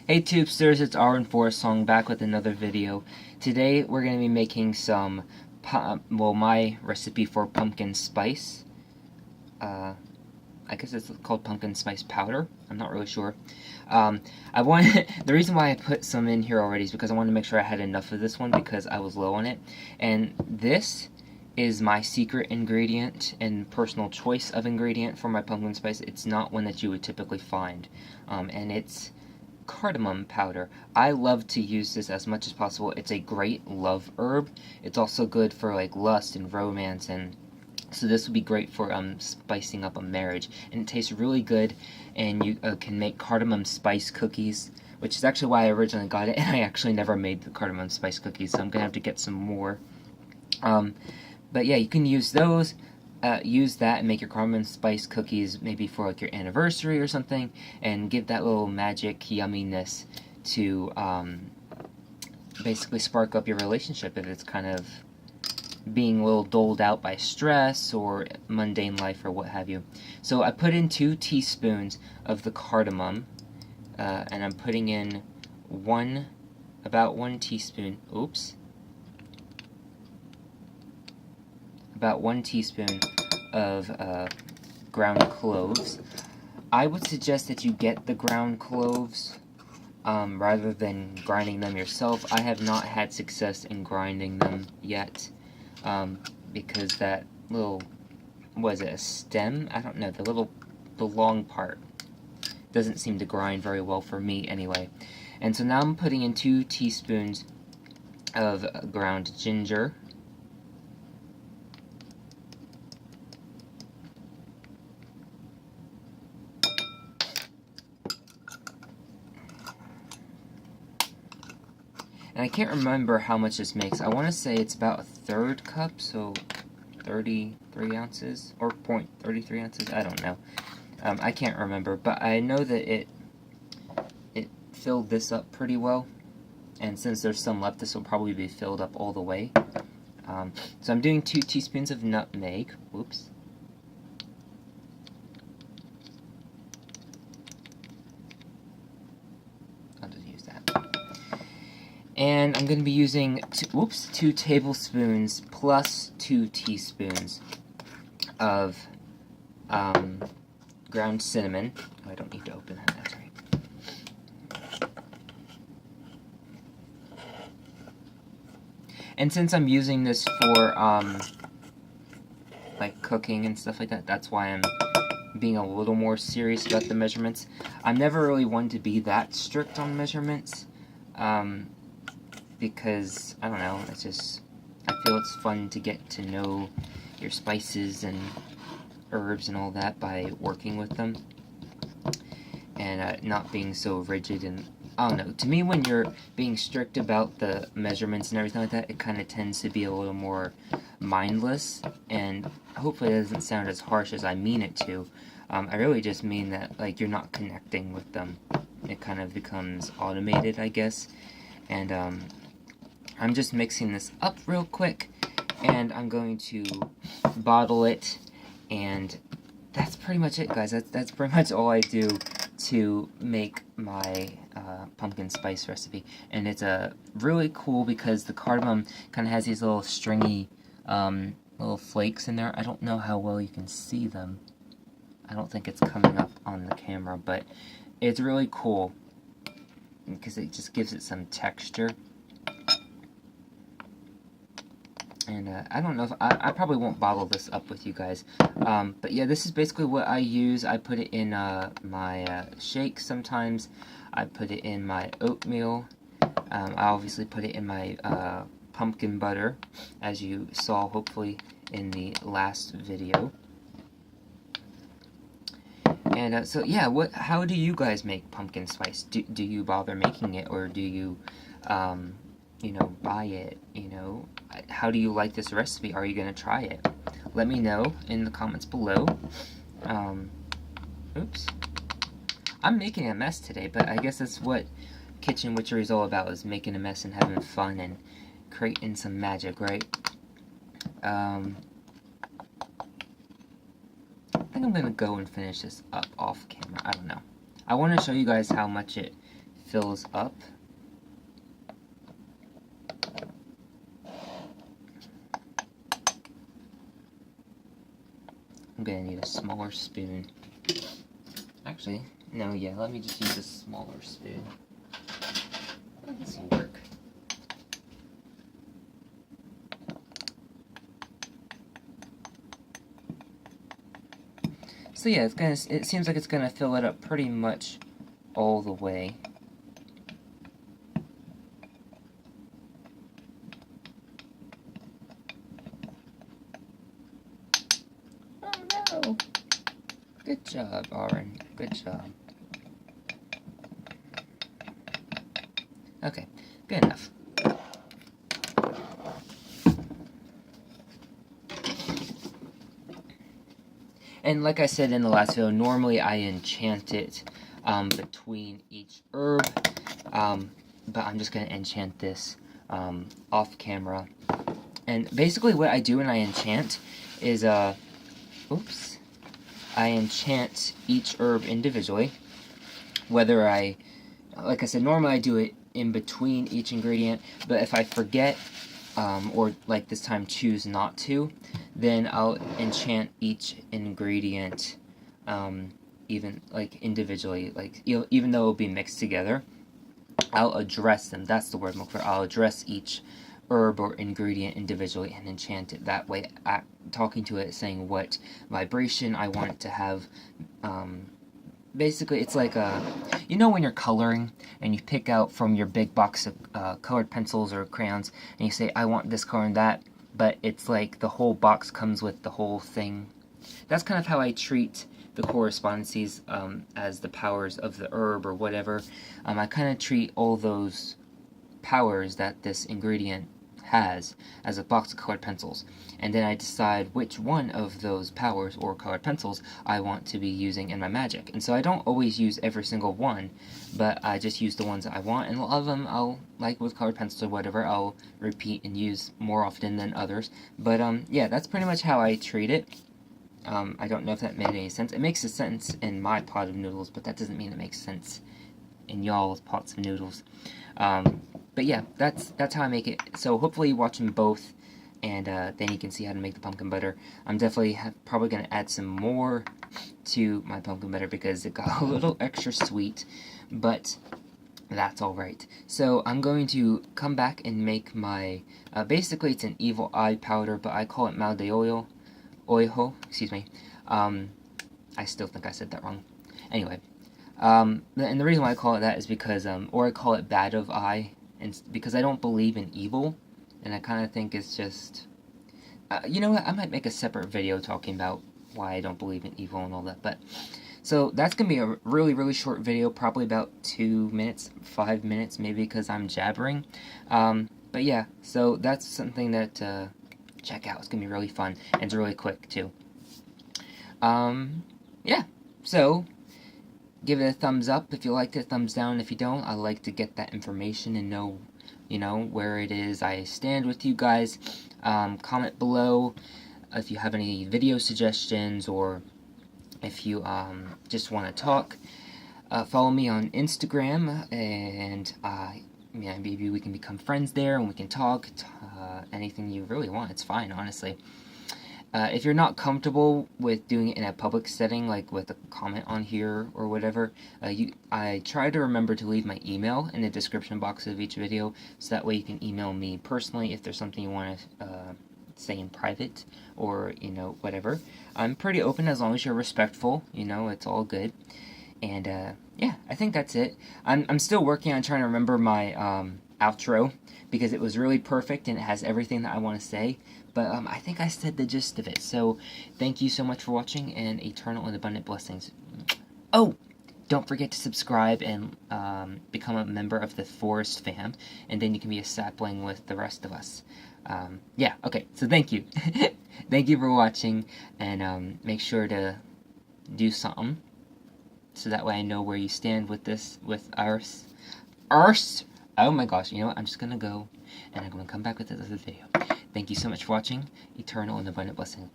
Hey Tubesters, it's Song back with another video. Today we're going to be making some, my recipe for pumpkin spice. I guess it's called pumpkin spice powder. I'm not really sure. The reason why I put some in here already is because I wanted to make sure I had enough of this one because I was low on it. And this is my secret ingredient and personal choice of ingredient for my pumpkin spice. It's not one that you would typically find. And it's cardamom powder. I love to use this as much as possible. It's a great love herb. It's also good for like lust and romance, and so this would be great for spicing up a marriage. And it tastes really good, and you can make cardamom spice cookies, which is actually why I originally got it, and I actually never made the cardamom spice cookies, so I'm gonna have to get some more. But yeah, you can use those. Use that and make your cardamom spice cookies maybe for like your anniversary or something, and give that little magic yumminess to basically spark up your relationship if it's kind of being a little doled out by stress or mundane life or what have you. So I put in 2 teaspoons of the cardamom, and I'm putting in about 1 teaspoon, about 1 teaspoon of ground cloves. I would suggest that you get the ground cloves rather than grinding them yourself. I have not had success in grinding them yet because that little, was it a stem? I don't know, the long part doesn't seem to grind very well for me anyway. And so now I'm putting in 2 teaspoons of ground ginger. And I can't remember how much this makes. I want to say it's about a 1/3 cup, so 33 ounces, or 0.33 ounces, I don't know. I can't remember, but I know that it filled this up pretty well, and since there's some left, this will probably be filled up all the way. So I'm doing 2 teaspoons of nutmeg. Whoops. I'll just use that. And I'm going to be using 2 tablespoons plus 2 teaspoons of ground cinnamon. Oh, I don't need to open that, that's right. And since I'm using this for like cooking and stuff like that, that's why I'm being a little more serious about the measurements. I'm never really one to be that strict on measurements. Because, I don't know, I feel it's fun to get to know your spices and herbs and all that by working with them, and not being so rigid. And I don't know, to me, when you're being strict about the measurements and everything like that, it kind of tends to be a little more mindless, and hopefully it doesn't sound as harsh as I mean it to. I really just mean that, like, you're not connecting with them. It kind of becomes automated, I guess. And I'm just mixing this up real quick, and I'm going to bottle it, and that's pretty much it, guys. That's pretty much all I do to make my pumpkin spice recipe. And it's really cool because the cardamom kind of has these little stringy little flakes in there. I don't know how well you can see them. I don't think it's coming up on the camera, but it's really cool because it just gives it some texture. And I don't know if I probably won't bottle this up with you guys, but yeah, this is basically what I use. I put it in my shakes sometimes. I put it in my oatmeal. I obviously put it in my pumpkin butter, as you saw hopefully in the last video. And so yeah, how do you guys make pumpkin spice? Do you bother making it, or do you you know, buy it? You know, how do you like this recipe? Are you gonna try it? Let me know in the comments below. Oops, I'm making a mess today, but I guess that's what Kitchen Witchery is all about, is making a mess and having fun and creating some magic, right? I think I'm gonna go and finish this up off camera. I don't know. I want to show you guys how much it fills up. I'm gonna need a smaller spoon. Actually, no, yeah, let me just use a smaller spoon. This will work. So yeah, it seems like it's gonna fill it up pretty much all the way. Oh no! Good job, Aaron. Good job. Okay, good enough. And like I said in the last video, normally I enchant it between each herb, but I'm just going to enchant this off camera. And basically what I do when I enchant is, I enchant each herb individually. Whether like I said, normally I do it in between each ingredient, but if I forget, or like this time choose not to, then I'll enchant each ingredient even like individually, like even though it'll be mixed together, I'll address them. That's the word I'm looking for. I'll address each herb or ingredient individually and enchant it that way, talking to it, saying what vibration I want it to have. Basically, it's like you know when you're coloring and you pick out from your big box of colored pencils or crayons and you say, I want this color and that, but it's like the whole box comes with the whole thing. That's kind of how I treat the correspondences as the powers of the herb or whatever. I kind of treat all those powers that this ingredient has as a box of colored pencils, and then I decide which one of those powers or colored pencils I want to be using in my magic. And so I don't always use every single one, but I just use the ones that I want, and a lot of them I'll, like with colored pencils or whatever, I'll repeat and use more often than others. But yeah, that's pretty much how I treat it. I don't know if that made any sense. It makes a sense in my pot of noodles, but that doesn't mean it makes sense in y'all's pots of noodles. But yeah, that's how I make it. So hopefully you watch them both, and then you can see how to make the pumpkin butter. I'm definitely probably going to add some more to my pumpkin butter because it got a little extra sweet, but that's alright. So I'm going to come back and make my, basically it's an evil eye powder, but I call it mal de ojo, excuse me. I still think I said that wrong. Anyway, and the reason why I call it that is because, or I call it bad of eye, and because I don't believe in evil, and I kind of think it's just, you know what, I might make a separate video talking about why I don't believe in evil and all that, but, so that's going to be a really, really short video, probably about 2 minutes, 5 minutes, maybe, because I'm jabbering, but yeah, so that's something that, check out, it's going to be really fun, and it's really quick, too. Yeah, so give it a thumbs up if you liked it, thumbs down if you don't. I like to get that information and know, you know, where it is I stand with you guys. Comment below if you have any video suggestions, or if you just want to talk. Follow me on Instagram, and yeah, maybe we can become friends there and we can talk. Anything you really want, it's fine, honestly. If you're not comfortable with doing it in a public setting, like with a comment on here or whatever, I try to remember to leave my email in the description box of each video, so that way you can email me personally if there's something you want to say in private, or, you know, whatever. I'm pretty open as long as you're respectful, you know, it's all good. And yeah, I think that's it. I'm still working on trying to remember my outro, because it was really perfect and it has everything that I want to say, but I think I said the gist of it. So thank you so much for watching, and eternal and abundant blessings. Oh, don't forget to subscribe and become a member of the Forest fam, and then you can be a sapling with the rest of us. Yeah, okay, so thank you. Thank you for watching, and make sure to do something, so that way I know where you stand with this, with ours. Oh my gosh, you know what, I'm just gonna go, and I'm gonna come back with another video. Thank you so much for watching. Eternal and abundant blessing.